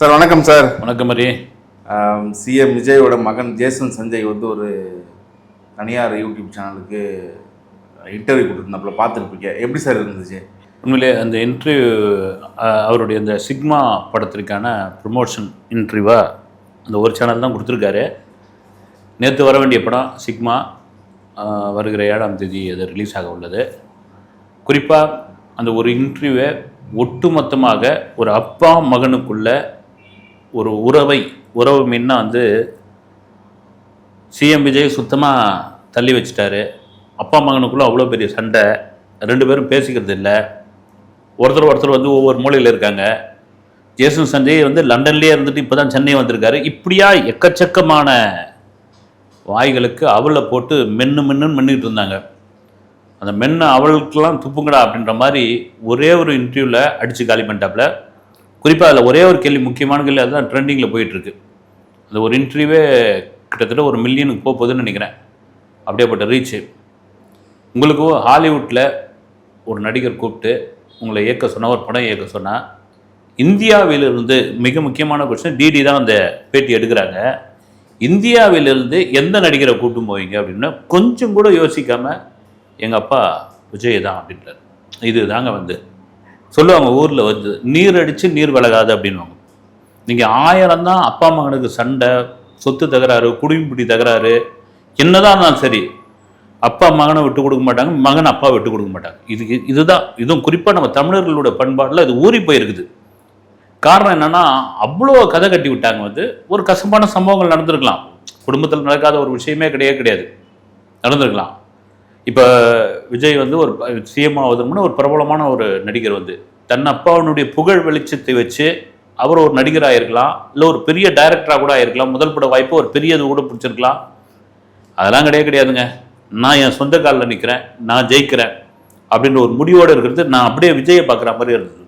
Sir வணக்கம் sir. வணக்கம் மரி. CM விஜயோட மகன் ஜேசன் சஞ்சய் வந்து ஒரு தனியார் யூடியூப் சேனலுக்கு இன்டர்வியூ கொடுத்துருந்தாப்புல பார்த்துருப்பீங்க. எப்படி சார் இருந்துச்சு? உண்மையிலே அந்த இன்டர்வியூ அவருடைய அந்த சிக்மா படத்திற்கான ப்ரொமோஷன் இன்டர்வியூவாக அந்த ஒரு சேனல் தான் கொடுத்துருக்காரு. நேற்று வர வேண்டிய படம் சிக்மா வருகிற 7ஆம் தேதி அது ரிலீஸ் ஆக உள்ளது. குறிப்பாக அந்த ஒரு இன்டர்வியூவை ஒட்டுமொத்தமாக ஒரு அப்பா மகனுக்குள்ள ஒரு உறவு மீன்னா வந்து சிஎம் விஜய் சுத்தமாக தள்ளி வச்சுட்டாரு. அப்பா மகனுக்குள்ளே அவ்வளோ பெரிய சண்டை, ரெண்டு பேரும் பேசிக்கிறது இல்லை, ஒருத்தர் வந்து ஒவ்வொரு மூலையில் இருக்காங்க. ஜேசன் சஞ்சய் வந்து லண்டன்லேயே இருந்துட்டு இப்போ தான் சென்னை வந்திருக்காரு. இப்படியா எக்கச்சக்கமான வாய்களுக்கு அவளை போட்டு மென்னுக்கிட்டு இருந்தாங்க. அந்த அவளுக்கெல்லாம் துப்புங்கடா அப்படின்ற மாதிரி ஒரே ஒரு இன்டர்வியூவில் அடித்து காலி பண்ணிட்டாப்புல. குறிப்பாக அதில் ஒரே ஒரு கேள்வி, முக்கியமான கேள்வி, அதுதான் ட்ரெண்டிங்கில் போயிட்டுருக்கு. அந்த ஒரு இன்டர்வியூவே கிட்டத்தட்ட 1 மில்லியனுக்கு போகுதுன்னு நினைக்கிறேன். அப்படியேப்பட்ட ரீச்சு. உங்களுக்கும் ஹாலிவுட்டில் ஒரு நடிகர் கூப்பிட்டு உங்களை இயக்க சொன்னால், ஒரு படம் இயக்க சொன்னால், இந்தியாவிலிருந்து மிக முக்கியமான கொஸ்டின், டிடி தான் அந்த பேட்டி எடுக்கிறாங்க, இந்தியாவிலிருந்து எந்த நடிகரை கூப்பிட்டு போவீங்க அப்படின்னா கொஞ்சம் கூட யோசிக்காமல் எங்கள் அப்பா விஜய் தான் அப்படின்றார். இது தாங்க வந்து சொல்லுவாங்க ஊரில் வந்து நீர் அடித்து நீர் விலகாது அப்படின்வாங்க. நீங்கள் 1000 தான் அப்பா மகனுக்கு சண்டை, சொத்து தகராறு, குடிமுடி தகராறு என்னதான் இருந்தாலும் சரி, அப்பா மகனை விட்டு கொடுக்க மாட்டாங்க, மகன் அப்பா விட்டு கொடுக்க மாட்டாங்க. இதுவும் குறிப்பாக நம்ம தமிழர்களோட பண்பாட்டில் இது ஊறி போயிருக்குது. காரணம் என்னென்னா, அவ்வளோ கதை கட்டி விட்டாங்க. வந்து ஒரு கசப்பான சம்பவங்கள் நடந்திருக்கலாம், குடும்பத்தில் நடக்காத ஒரு விஷயமே கிடையாது, நடந்திருக்கலாம். இப்போ விஜய் வந்து ஒரு சிஎம் ஆவதுன்னு ஒரு பிரபலமான ஒரு நடிகர் வந்து தன் அப்பாவுடைய புகழ் வெளிச்சத்தை வச்சு அவர் ஒரு நடிகராக இருக்கலாம், இல்லை ஒரு பெரிய டைரக்டராக கூட ஆயிருக்கலாம், முதல் பட வாய்ப்பு ஒரு பெரியது கூட பிடிச்சிருக்கலாம். அதெல்லாம் கிடையாதுங்க. நான் என் சொந்த காலில் நிற்கிறேன், நான் ஜெயிக்கிறேன் அப்படின்ற ஒரு முடிவோடு இருக்கிறது. நான் அப்படியே விஜயை பார்க்குற மாதிரி இருந்தது.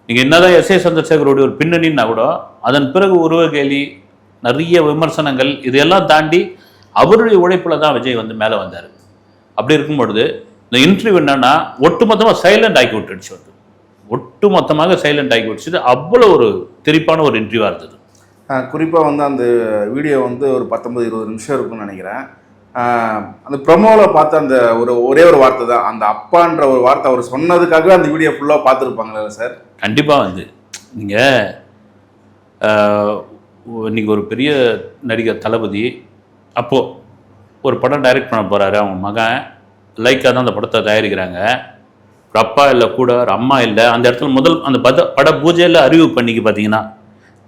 நீங்கள் என்னதான் எஸ்.ஏ. சந்திரசேகரோடைய ஒரு பின்னணின்னா கூட அதன் பிறகு உருவ கேலி, நிறைய விமர்சனங்கள், இதையெல்லாம் தாண்டி அவருடைய உழைப்பில் தான் விஜய் வந்து மேலே வந்தார். அப்படி இருக்கும் பொழுது இந்த இன்டர்வியூ என்னன்னா ஒட்டுமொத்தமாக சைலண்ட் ஆக்கி விட்டுடுச்சு. வந்து ஒட்டுமொத்தமாக சைலண்ட் ஆக்கி விட்டுச்சு. அவ்வளோ ஒரு திரிப்பான ஒரு இன்டர்வியூவாக இருந்தது. குறிப்பாக வந்து அந்த வீடியோ வந்து ஒரு 19-20 நிமிஷம் இருக்குன்னு நினைக்கிறேன். அந்த ப்ரொமோவில் பார்த்த அந்த ஒரே ஒரு வார்த்தை தான், அந்த அப்பான்ற ஒரு வார்த்தை அவர் சொன்னதுக்காகவே அந்த வீடியோ ஃபுல்லாக பார்த்துருப்பாங்களா சார்? கண்டிப்பாக. வந்து நீங்கள் இன்றைக்கி ஒரு பெரிய நடிகர் தளபதி அப்போது ஒரு படம் டைரக்ட் பண்ண போகிறாரு. அவங்க மகன் லைக்காக தான் அந்த படத்தை தயாரிக்கிறாங்க. ஒரு அப்பா இல்லை, கூட ஒரு அம்மா இல்லை. அந்த இடத்துல முதல் அந்த பட பூஜையில் அறிவு பண்ணிக்கு பார்த்தீங்கன்னா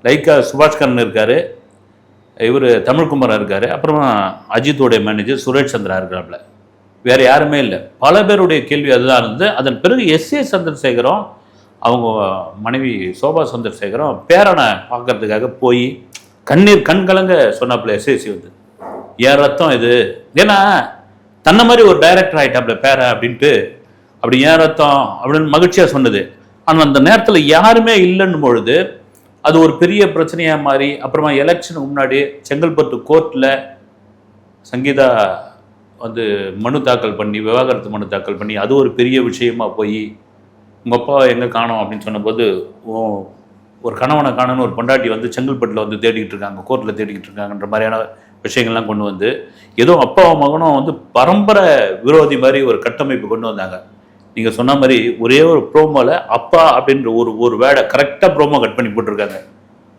லைக்கா சுபாஷ்கரன் இருக்கார், இவர் தமிழ்குமாரன் இருக்கார், அப்புறமா அஜித்தோடைய மேனேஜர் சுரேஷ் சந்திரா இருக்கிறாப்புல, வேறு யாருமே இல்லை. பல பேருடைய கேள்வி அதுதான் இருந்து. அதன் பிறகு எஸ்.ஏ. சந்திரசேகரும் அவங்க மனைவி சோபா சந்திரசேகரும் பேரனை பார்க்கறதுக்காக போய் கண் கலங்க சொன்னாப்புல எஸ்ஏசி வந்து, ஏன் ரத்தம் இது, ஏன்னா தன்னை மாதிரி ஒரு டைரக்டர் ஆகிட்டாப்ல பேர அப்படின்ட்டு, அப்படி ஏன் ரத்தம் அப்படின்னு மகிழ்ச்சியாக சொன்னது. ஆனால் அந்த நேரத்தில் யாருமே இல்லைன்னு பொழுது அது ஒரு பெரிய பிரச்சனையாக மாறி, அப்புறமா எலெக்ஷனுக்கு முன்னாடி செங்கல்பட்டு கோர்ட்டில் சங்கீதா வந்து மனு தாக்கல் பண்ணி, விவாகரத்து மனு தாக்கல் பண்ணி, அது ஒரு பெரிய விஷயமா போய் உங்கள் அப்பா எங்கே காணோம் அப்படின்னு சொன்னபோது, ஒரு கணவனை காணன்னு ஒரு பொண்டாட்டி வந்து செங்கல்பட்டில் வந்து தேடிக்கிட்டு இருக்காங்க, கோர்ட்டில் தேடிக்கிட்டு இருக்காங்கன்ற மாதிரியான விஷயங்கள்லாம் கொண்டு வந்து, ஏதோ அப்பாவும் மகனும் வந்து பரம்பரை விரோதி மாதிரி ஒரு கட்டமைப்பு கொண்டு வந்தாங்க. நீங்கள் சொன்ன மாதிரி ஒரே ஒரு ப்ரோமோவில் அப்பா அப்படின்ற ஒரு வேர்டை கரெக்டாக ப்ரோமோ கட் பண்ணி போட்டிருக்காங்க.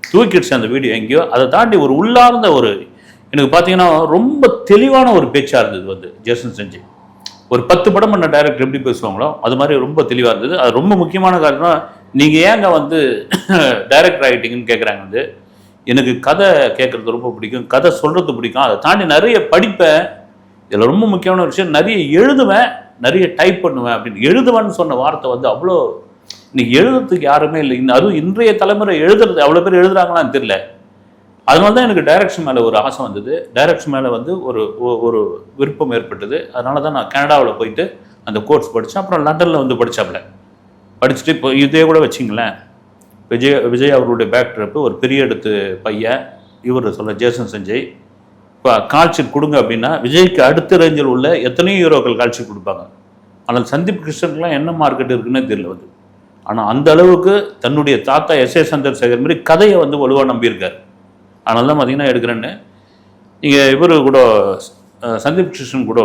தூக்கிடுச்சு அந்த வீடியோ எங்கேயோ. அதை தாண்டி ஒரு உள்ளார்ந்த எனக்கு பார்த்தீங்கன்னா ரொம்ப தெளிவான ஒரு பேச்சாக இருந்தது. வந்து ஜேசன் சஞ்சய் ஒரு 10 படம் பண்ண டைரக்டர் எப்படி பேசுவாங்களோ அது மாதிரி ரொம்ப தெளிவாக இருந்தது. அது ரொம்ப முக்கியமான காரணம், நீங்கள் ஏங்க வந்து டைரக்டர் ஆகிட்டீங்கன்னு கேட்குறாங்க. வந்து எனக்கு கதை கேட்குறது ரொம்ப பிடிக்கும், கதை சொல்கிறது பிடிக்கும், அதை தாண்டி நிறைய படிப்பேன். இதில் ரொம்ப முக்கியமான விஷயம், நிறைய எழுதுவேன், நிறைய டைப் பண்ணுவேன் அப்படின்னு. எழுதுவேன்னு சொன்ன வார்த்தை வந்து அவ்வளோ, இன்னைக்கு எழுதுறதுக்கு யாருமே இல்லை. அதுவும் இன்றைய தலைமுறை எழுதுறது அவ்வளோ பேர் எழுதுறாங்களான்னு தெரியல. அதனால தான் எனக்கு டைரக்ஷன் மேலே ஒரு ஆசை வந்தது, டைரக்ஷன் மேலே வந்து ஒரு விருப்பம் ஏற்பட்டது. அதனால தான் நான் கனடாவில் போயிட்டு அந்த கோர்ஸ் படித்தேன். அப்புறம் லண்டனில் வந்து படிச்சுட்டு இப்போ இதே கூட வச்சிங்களேன், விஜய் அவர்களுடைய பேக் ட்ரிப்பு, ஒரு பெரிய இடத்து பையன் இவர் சொல்ல ஜேசன் சஞ்சய். இப்போ கால்ஷீட் கொடுங்க அப்படின்னா விஜய்க்கு அடுத்த ரேஞ்சில் உள்ள எத்தனையோ ஹீரோக்கள் கால்ஷீட் கொடுப்பாங்க. ஆனால் சந்தீப் கிருஷ்ணனுக்குலாம் என்ன மார்க்கெட் இருக்குன்னே தெரியல. வந்து ஆனால் அந்த அளவுக்கு தன்னுடைய தாத்தா S.A. சந்திரசேகர் மாதிரி கதையை வந்து வலுவாக நம்பியிருக்காரு. அதனால தான் பார்த்தீங்கன்னா எடுக்கிறேன்னு நீங்கள் இவர் கூட சந்தீப் கிருஷ்ணன் கூட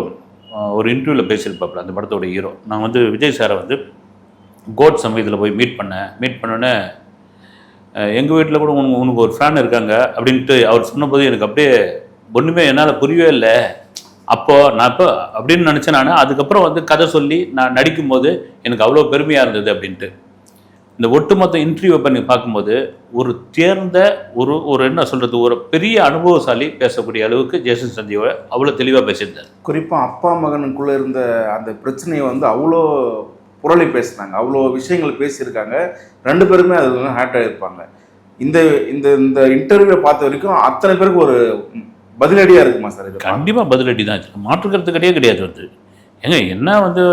ஒரு இன்டர்வியூவில் பேசியிருப்பாப்புல, அந்த படத்தோட ஹீரோ. நான் வந்து விஜய் சாரை வந்து கோட் சமயத்தில் போய் மீட் பண்ணோன்னே எங்கள் வீட்டில் கூட உனக்கு ஒரு ஃபேன் இருக்காங்க அப்படின்ட்டு அவர் சொன்னபோது எனக்கு அப்படியே ஒன்றுமே என்னால் புரியவே இல்லை. அப்போது நான் இப்போ அப்படின்னு நினச்சேன். நான் அதுக்கப்புறம் வந்து கதை சொல்லி நான் நடிக்கும்போது எனக்கு அவ்வளோ பெருமையாக இருந்தது அப்படின்ட்டு. இந்த ஒட்டுமொத்த இன்டர்வியூ பண்ணி பார்க்கும்போது ஒரு தேர்ந்த ஒரு என்ன சொல்கிறது, ஒரு பெரிய அனுபவசாலி பேசக்கூடிய அளவுக்கு ஜேசன் சஞ்சீவை அவ்வளோ தெளிவாக பேசியிருந்தார். குறிப்பாக அப்பா மகனுக்குள்ளே இருந்த அந்த பிரச்சனையை வந்து அவ்வளோ புரளி பேசினாங்க, அவ்வளோ விஷயங்கள் பேசியிருக்காங்க. 2 பேருமே அது வந்து ஹேட் ஆகிருப்பாங்க. இந்த இந்த இந்த இன்டர்வியூவை பார்த்த வரைக்கும் அத்தனை பேருக்கு ஒரு பதிலடியாக இருக்குமா சார்? இது கண்டிப்பாக பதிலடி தான். மாற்றுக்கிறது கிடையாது வந்து. ஏங்க என்ன வந்து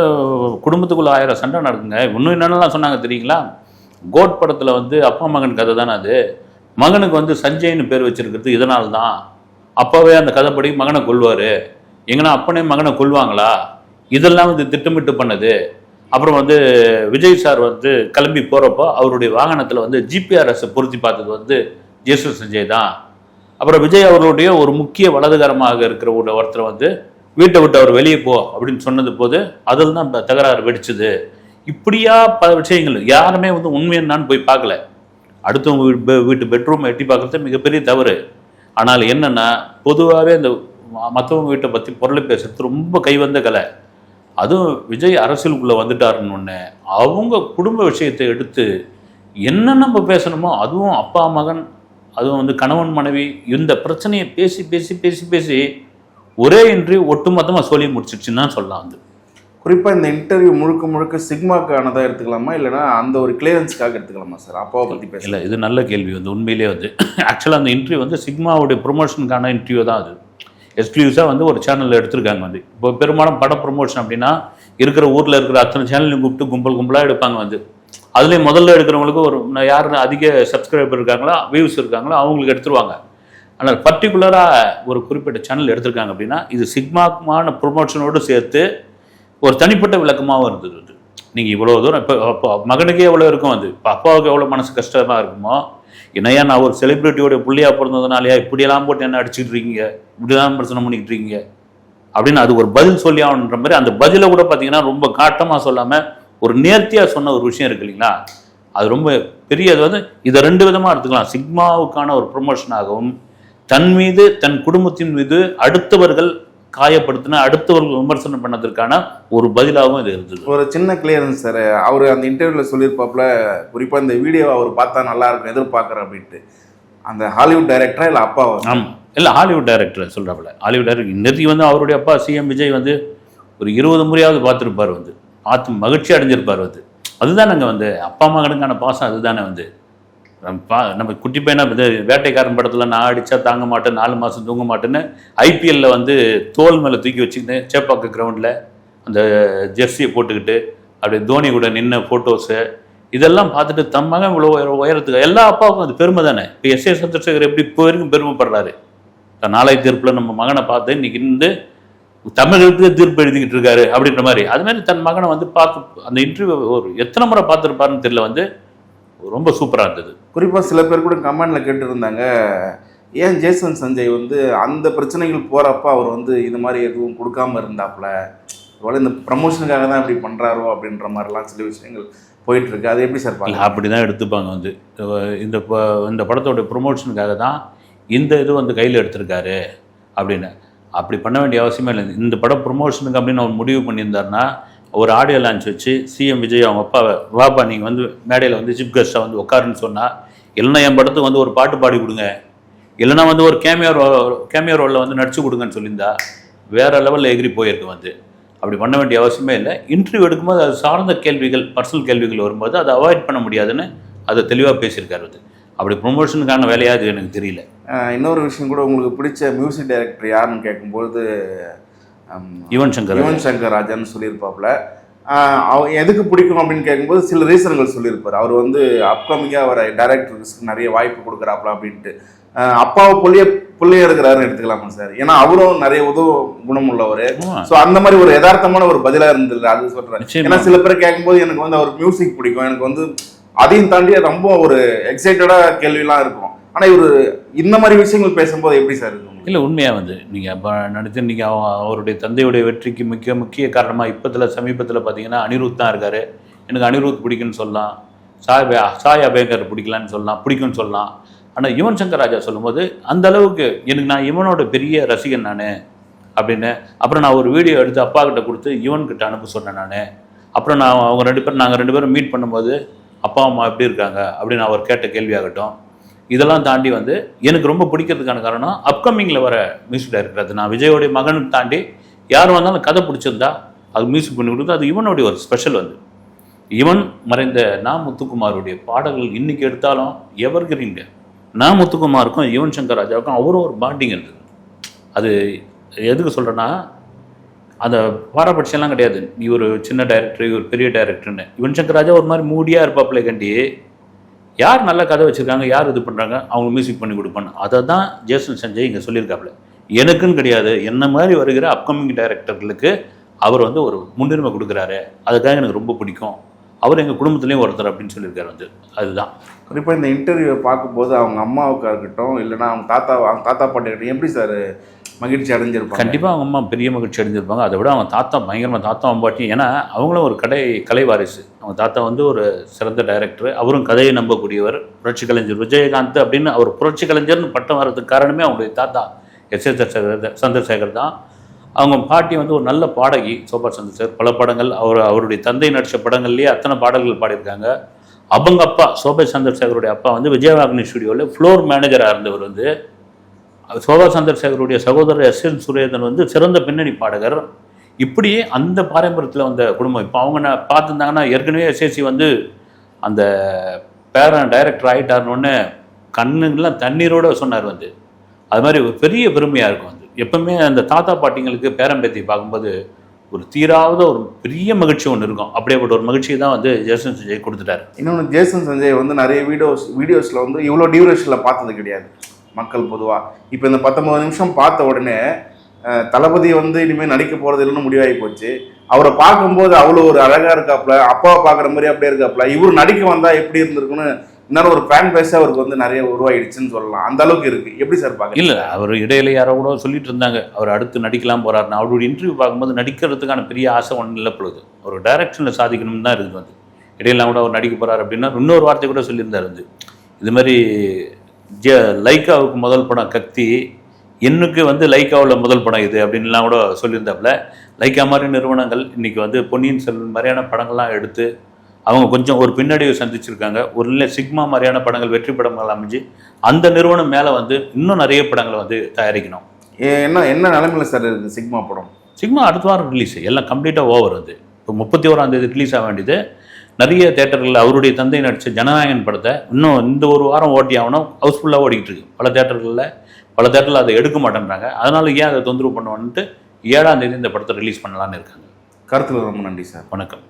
குடும்பத்துக்குள்ளே 1000 சண்டை நடக்குங்க. இன்னும் என்னென்னலாம் சொன்னாங்க தெரியுங்களா? கோட் படத்தில் வந்து அப்பா மகன் கதை தானே அது. மகனுக்கு வந்து சஞ்சய்னு பேர் வச்சிருக்கிறது இதனால தான். அப்பாவே அந்த கதைப்படி மகனை கொல்வார். எங்கன்னா அப்பனே மகனை கொல்வாங்களா? இதெல்லாம் வந்து திட்டமிட்டு பண்ணது. அப்புறம் வந்து விஜய் சார் வந்து கிளம்பி போகிறப்போ அவருடைய வாகனத்தில் வந்து GPRS பொருத்தி பார்த்தது வந்து ஜேசன் சஞ்சய் தான். அப்புறம் விஜய் அவர்களுடைய ஒரு முக்கிய வலதுகரமாக இருக்கிற ஒருத்தர் வந்து வீட்டை விட்டு அவர் வெளியே போ அப்படின்னு சொன்னது போது அதில் தான் தகராறு வெடிச்சுது. இப்படியா பல விஷயங்கள் யாருமே வந்து உண்மை என்னான்னு போய் பார்க்கல. அடுத்தவங்க வீட்டு பெட்ரூம் எட்டி பார்க்குறது மிகப்பெரிய தவறு. ஆனால் என்னென்னா பொதுவாகவே இந்த மற்றவங்க வீட்டை பற்றி பொருளை பேசுறது ரொம்ப கைவந்த கலை. அதுவும் விஜய் அரசியலுக்குள்ளே வந்துட்டாருன்னு ஒன்று அவங்க குடும்ப விஷயத்தை எடுத்து என்ன நம்ம பேசணுமோ, அதுவும் அப்பா மகன், அதுவும் வந்து கணவன் மனைவி, இந்த பிரச்சனையை பேசி பேசி பேசி பேசி ஒரே இன்றி ஒட்டுமொத்தமாக சொல்லி முடிச்சிடுச்சுன்னு தான் சொல்லலாம். வந்து குறிப்பாக இந்த இன்டர்வியூ முழுக்க முழுக்க சிக்மாக்கானதாக எடுத்துக்கலாமா, இல்லைனா அந்த ஒரு கிளியரன்ஸ்க்காக எடுத்துக்கலாமா சார்? அப்பாவை பற்றி பேச இல்லை, இது நல்ல கேள்வி. வந்து உண்மையிலே வந்து ஆக்சுவலாக அந்த இன்டர்வியூ வந்து சிக்மாவுடைய ப்ரொமோஷனுக்கான இன்டர்வியூ தான். அது எக்ஸ்க்ளூசிவாக வந்து ஒரு சேனலில் எடுத்திருக்காங்க. வந்து இப்போ பெரும்பாலும் பட ப்ரொமோஷன் அப்படின்னா இருக்கிற ஊரில் இருக்கிற அத்தனை சேனலையும் கூப்பிட்டு கும்பலாக எடுப்பாங்க. வந்து அதுலேயும் முதல்ல எடுக்கிறவங்களுக்கு ஒரு யார் அதிக சப்ஸ்கிரைபர் இருக்காங்களோ, வியூஸ் இருக்காங்களோ அவங்களுக்கு எடுத்துருவாங்க. ஆனால் பர்டிகுலராக ஒரு குறிப்பிட்ட சேனல் எடுத்திருக்காங்க அப்படின்னா இது சிக்மாமான ப்ரொமோஷனோடு சேர்த்து ஒரு தனிப்பட்ட விளக்கமாகவும் இருந்தது. வந்து நீங்கள் இவ்வளோ தூரம் இப்போ மகனுக்கே எவ்வளோ இருக்கும், அது இப்போ அப்பாவுக்கு எவ்வளோ மனசு கஷ்டமாக இருக்குமோ, என்னையா நான் ஒரு செலிப்ரிட்டியோட பிள்ளையாக பிறந்ததுனாலையா இப்படியெல்லாம் போட்டு என்ன அடிச்சுட்டு இருக்கீங்க, இப்படிதான் பிரச்சனை பண்ணிக்கிட்டு இருக்கீங்க அப்படின்னு அது ஒரு பதில் சொல்லி ஆகணுன்ற மாதிரி அந்த பதிலை கூட பார்த்தீங்கன்னா ரொம்ப காட்டமாக சொல்லாமல் ஒரு நேர்த்தியாக சொன்ன ஒரு விஷயம் இருக்கு இல்லைங்களா? அது ரொம்ப பெரிய. அது வந்து இதை 2 விதமாக எடுத்துக்கலாம். சிக்மாவுக்கான ஒரு ப்ரொமோஷனாகவும் தன் மீது தன் குடும்பத்தின் மீது அடுத்தவர்கள் காயப்படுத்தின அடுத்தவர்கள் விமர்சனம் பண்ணதற்கான ஒரு பதிலாகவும் இது இருந்தது. ஒரு சின்ன கிளியரன்ஸ் சார், அவர் அந்த இன்டர்வியூவில் சொல்லியிருப்பாப்புல, குறிப்பாக இந்த வீடியோவை அவர் பார்த்தா நல்லா இருக்கும் எதிர்பார்க்குறேன் அப்படின்ட்டு. அந்த ஹாலிவுட் டைரக்டரா இல்லை அப்பாவா? ஆமாம், இல்லை ஹாலிவுட் டைரக்டர் சொல்கிறாப்புல. ஹாலிவுட் டைரக்டர் இன்னைக்கு வந்து அவருடைய அப்பா CM விஜய் வந்து ஒரு 20 முறையாவது பார்த்துருப்பார். வந்து பார்த்து மகிழ்ச்சி அடைஞ்சிருப்பார். வந்து அதுதான் நாங்கள் வந்து அப்பா மகனுக்கான பாசம். அதுதானே வந்து நம்ம குட்டி பையனா இது வேட்டைக்காரன் படத்தில் நான் அடித்தா தாங்க மாட்டேன், 4 மாதம் தூங்க மாட்டேன்னு IPL வந்து தோல் மேலே தூக்கி வச்சுக்கிட்டு சேப்பாக்கு கிரவுண்டில் அந்த ஜெர்சியை போட்டுக்கிட்டு அப்படியே தோனி கூட நின்ன ஃபோட்டோஸு இதெல்லாம் பார்த்துட்டு தம் மகன் இவ்வளோ உயரத்துக்கு எல்லா அப்பாவுக்கும் அது பெருமை தானே. இப்போ S.A. சந்திரசேகர் எப்படி இப்போ வரைக்கும் பெருமைப்படுறாரு. நாளை தீர்ப்பில் நம்ம மகனை பார்த்து இன்னைக்கு இருந்து தமிழர்களுக்கு தீர்ப்பு எழுதிக்கிட்டு இருக்காரு அப்படின்ற மாதிரி. அது மாதிரி தன் மகனை வந்து பார்த்து அந்த இன்டர்வியூ ஒரு எத்தனை முறை பார்த்துருப்பாருன்னு தெரியல. வந்து ரொம்ப சூப்பராக இருந்தது. குறிப்பாக சில பேர் கூட கமெண்டில் கேட்டுருந்தாங்க, ஏன் ஜேசன் சஞ்சய் வந்து அந்த பிரச்சனைகள் போகிறப்ப அவர் வந்து இது மாதிரி எதுவும் கொடுக்காம இருந்தாப்புல, ஒருவேளை இந்த ப்ரமோஷனுக்காக தான் இப்படி பண்ணுறாரோ அப்படின்ற மாதிரிலாம் சில விஷயங்கள் போயிட்டுருக்கு. அது எப்படி சார் பார்க்கலாம்? அப்படி தான் எடுத்துப்பாங்க. வந்து இந்த படத்தோட ப்ரொமோஷனுக்காக தான் இந்த இது வந்து கையில் எடுத்திருக்காரு அப்படின்னு. அப்படி பண்ண வேண்டிய அவசியமே இல்லை. இந்த படம் ப்ரொமோஷனுக்கு அப்படின்னு அவர் முடிவு பண்ணியிருந்தாருன்னா ஒரு ஆடியோ லான்ச் வச்சு CM விஜய் அவங்க அப்பாவை, வாப்பா நீங்கள் வந்து மேடையில் வந்து சீஃப் கெஸ்ட்டாக வந்து உட்காருன்னு சொன்னால், இல்லைன்னா என் படத்துக்கு வந்து ஒரு பாட்டு பாடி கொடுங்க, இல்லைனா வந்து ஒரு கேமியோ ரோலில் வந்து நடிச்சு கொடுங்கன்னு சொல்லியிருந்தா வேறு லெவலில் எகிரி போயிருக்கு. வந்து அப்படி பண்ண வேண்டிய அவசியமே இல்லை. இன்டர்வியூ எடுக்கும்போது அது சார்ந்த கேள்விகள், பர்சனல் கேள்விகள் வரும்போது அதை அவாய்ட் பண்ண முடியாதுன்னு அதை தெளிவாக பேசியிருக்காரு. வந்து அப்படி ப்ரொமோஷனுக்கான வேலையாக அது எனக்கு தெரியல. இன்னொரு விஷயம் கூட, உங்களுக்கு பிடிச்ச மியூசிக் டைரக்டர் யாருன்னு கேட்கும்போது யுவன் சங்கர் ராஜான்னு சொல்லியிருப்பாப்புல. எதுக்கு பிடிக்கும் அப்படின்னு கேட்கும்போது சில ரீசன்கள் சொல்லியிருப்பார். அவர் வந்து அப்கமிங்காக வர டைரக்டர்ஸ்க்கு நிறைய வாய்ப்பு கொடுக்குறாப்புல அப்படின்ட்டு. அப்பாவை பிள்ளைய இருக்கிறாருன்னு எடுத்துக்கலாமா சார்? ஏன்னா அவரும் நிறைய உதவு குணம் உள்ளவர். ஸோ அந்த மாதிரி ஒரு யதார்த்தமான ஒரு பதிலாக இருந்தது. அது சொல்கிறேன். ஏன்னா சில பேர் கேட்கும்போது எனக்கு வந்து அவர் மியூசிக் பிடிக்கும், எனக்கு வந்து அதையும் தாண்டி ரொம்ப ஒரு எக்ஸைட்டடா கேள்விலாம் இருக்கும். ஆனா இவர் இந்த மாதிரி விஷயங்கள் பேசும்போது எப்படி சார் இருக்கும்? இல்லை, உண்மையாக வந்து நீங்கள் அப்போ நினைத்து நீங்கள் அவருடைய தந்தையுடைய வெற்றிக்கு முக்கிய காரணமாக சமீபத்தில் பார்த்தீங்கன்னா அனிருத் தான் இருக்கார். எனக்கு அனிருத் பிடிக்குன்னு சொல்லலாம், சாய் அபேகர் பிடிக்கலான்னு சொல்லலாம், பிடிக்கும்னு சொல்லலாம். ஆனால் யுவன் சங்கர் ராஜா சொல்லும்போது அந்த அளவுக்கு நான் யுவனோட பெரிய ரசிகன் நான் அப்படின்னு. அப்புறம் நான் ஒரு வீடியோ எடுத்து அப்பா கிட்ட கொடுத்து யுவன்கிட்ட அனுப்ப சொன்னேன் நான். அப்புறம் நாங்கள் ரெண்டு பேரும் மீட் பண்ணும்போது அப்பா அம்மா எப்படி இருக்காங்க அப்படின்னு அவர் கேட்ட கேள்வியாகட்டும், இதெல்லாம் தாண்டி வந்து எனக்கு ரொம்ப பிடிக்கிறதுக்கான காரணம் அப்கமிங்கில் வர மியூசிக் டைரக்டர். அது நான் விஜயோடைய மகனுக்கு தாண்டி யார் வந்தாலும் கதை பிடிச்சிருந்தா அது மியூசிக் பண்ணி கொடுத்து அது யுவனுடைய ஒரு ஸ்பெஷல் வந்து. யுவன் மறைந்த நா முத்துக்குமாருடைய பாடல்கள் இன்னைக்கு எடுத்தாலும் எவர் கிரீங்க. நா முத்துக்குமாருக்கும் யுவன் சங்கர் ராஜாவுக்கும் அவரும் ஒரு பாண்டிங் இருக்குது. அது எதுக்கு சொல்கிறேன்னா, அந்த பாரபட்சம்லாம் கிடையாது. நீ ஒரு சின்ன டைரக்டர், இவர் பெரிய டைரக்டர்னு. யுவன் சங்கர் ராஜா ஒரு மாதிரி மூடியாக இருப்பாப்பிள்ளை கண்டி, யார் நல்ல கதை வச்சுருக்காங்க, யார் இது பண்ணுறாங்க, அவங்க மியூசிக் பண்ணி கொடுப்பான்னு. அதை தான் ஜேசன் சஞ்சய் இங்கே சொல்லியிருக்காப்புல. எனக்குன்னு கிடையாது, என்ன மாதிரி வருகிற அப்கமிங் டைரக்டர்களுக்கு அவர் வந்து ஒரு முன்னுரிமை கொடுக்குறாரு, அதுக்காக எனக்கு ரொம்ப பிடிக்கும், அவர் எங்கள் குடும்பத்துலேயும் ஒருத்தர் அப்படின்னு சொல்லியிருக்காரு வந்து. அதுதான் குறிப்பாக இந்த இன்டர்வியூவை பார்க்கும்போது அவங்க அம்மாவுக்காக இருக்கட்டும், இல்லைன்னா அவங்க தாத்தா பாட்டி இருக்கட்டும், எப்படி சார் மகிழ்ச்சி அடைஞ்சிருப்பாங்க? கண்டிப்பாக அவங்க அம்மா பெரிய மகிழ்ச்சி அடைஞ்சிருப்பாங்க. அதை விட அவங்க தாத்தா பயங்கரமாக, தாத்தா அம்பாட்டி. ஏன்னா அவங்களும் ஒரு கலை வாரிசு. அவங்க தாத்தா வந்து ஒரு சிறந்த டைரக்டர், அவரும் கதையை நம்பக்கூடியவர், புரட்சி கலைஞர் விஜயகாந்த் அப்படின்னு அவர் புரட்சி கலைஞர்னு பட்டம் வர்றதுக்கு காரணமே அவங்களுடைய தாத்தா சந்திரசேகர் தான். அவங்க பாட்டி வந்து ஒரு நல்ல பாடகி, சோபா சந்திரசேகர். பல படங்கள் அவருடைய தந்தை நடித்த படங்கள்லேயே அத்தனை பாடல்கள் பாடியிருக்காங்க. அவங்க அப்பா சோபா சந்திரசேகருடைய அப்பா வந்து விஜயவாகினி ஸ்டுடியோவில் ஃப்ளோர் மேனேஜராக இருந்தவர் வந்து. சோபா சந்திரசேகருடைய சகோதரர் எஸ்.என். சுரேந்தன் வந்து சிறந்த பின்னணி பாடகர். இப்படியே அந்த பாரம்பரியத்தில் வந்த குடும்பம். இப்போ அவங்க பார்த்துருந்தாங்கன்னா, ஏற்கனவே எஸ்எஸ்சி வந்து அந்த பேரன் டைரக்டர் ஆகிட்டாருன்னு கண்ணுங்கெல்லாம் தண்ணீரோடு சொன்னார் வந்து. அது மாதிரி ஒரு பெரிய பெருமையாக இருக்கும் வந்து. எப்பவுமே அந்த தாத்தா பாட்டிங்களுக்கு பேரம்பேத்தி பார்க்கும்போது ஒரு தீராத ஒரு பெரிய மகிழ்ச்சி ஒன்று இருக்கும். அப்படியேப்பட்ட ஒரு மகிழ்ச்சியை தான் வந்து ஜேசன் சஞ்சய் கொடுத்துட்டாரு. இன்னொன்று, ஜேசன் சஞ்சய் வந்து நிறைய வீடியோஸில் வந்து இவ்வளோ டியூரேஷனில் பார்த்தது கிடையாது மக்கள் பொதுவாக. இப்போ இந்த 19 நிமிஷம் பார்த்த உடனே தளபதி வந்து இனிமேல் நடிக்க போகிறது இல்லைன்னு முடிவாகி போச்சு. அவரை பார்க்கும்போது அவ்வளோ ஒரு அழகாக இருக்காப்புல, அப்பாவை பார்க்குற மாதிரி அப்படியே இருக்காப்புல. இவர் நடிக்க வந்தால் எப்படி இருந்திருக்குன்னு இன்னொரு ஒரு ஃபேன் பேஸாக அவருக்கு வந்து நிறைய உருவாயிடுச்சுன்னு சொல்லலாம். அந்த அளவுக்கு இருக்குது. எப்படி சார் பார்க்க? இல்லை, அவர் இடையில யாரோ கூட சொல்லிட்டு இருந்தாங்க அவர் அடுத்து நடிக்கலாம் போகிறாருன்னு. அவருடைய இன்டர்வியூ பார்க்கும்போது நடிக்கிறதுக்கான பெரிய ஆசை ஒன்றும் இல்லை பொழுது. ஒரு டைரக்ஷனில் சாதிக்கணும்னு தான் இருக்குது வந்து. இடையிலாம் கூட அவர் நடிக்க போகிறார் அப்படின்னா இன்னொரு வார்த்தை கூட சொல்லியிருந்தார் வந்து. இது மாதிரி லைக்காவுக்கு முதல் படம் கத்தி, என்னுக்கு வந்து லைக்காவில் முதல் படம் இது அப்படின்லாம் கூட சொல்லியிருந்தாப்புல. லைக்கா மாதிரி நிறுவனங்கள் இன்றைக்கி வந்து பொன்னியின் செல்வன் மாதிரியான படங்கள்லாம் எடுத்து அவங்க கொஞ்சம் ஒரு பின்னடைவை சந்திச்சிருக்காங்க. ஒரு இல்லை சிக்மா மாதிரியான படங்கள் வெற்றி படங்கள் அமைஞ்சு அந்த நிறுவனம் மேலே வந்து இன்னும் நிறைய படங்களை வந்து தயாரிக்கணும். என்ன நிலைமையில் சார் இருக்குது சிக்மா படம்? சிக்மா அடுத்த வாரம் ரிலீஸ், எல்லாம் கம்ப்ளீட்டாக ஓவர் வந்து. இப்போ 31ஆம் தேதி ரிலீஸ் ஆக வேண்டியது. நிறைய தேட்டர்களில் அவருடைய தந்தை நடித்த ஜனநாயகன் படத்தை இன்னும் இந்த ஒரு வாரம் ஓட்டி ஆகணும். ஹவுஸ்ஃபுல்லாக ஓடிக்கிட்டு இருக்கு பல தேட்டரில் அதை எடுக்க மாட்டேன்றாங்க. அதனால் ஏன் அதை தொந்தரவு பண்ணுவோன்ட்டு 7ஆம் தேதி இந்த படத்தை ரிலீஸ் பண்ணலான்னு இருக்காங்க. கருத்தில் ரொம்ப நன்றி சார். வணக்கம்.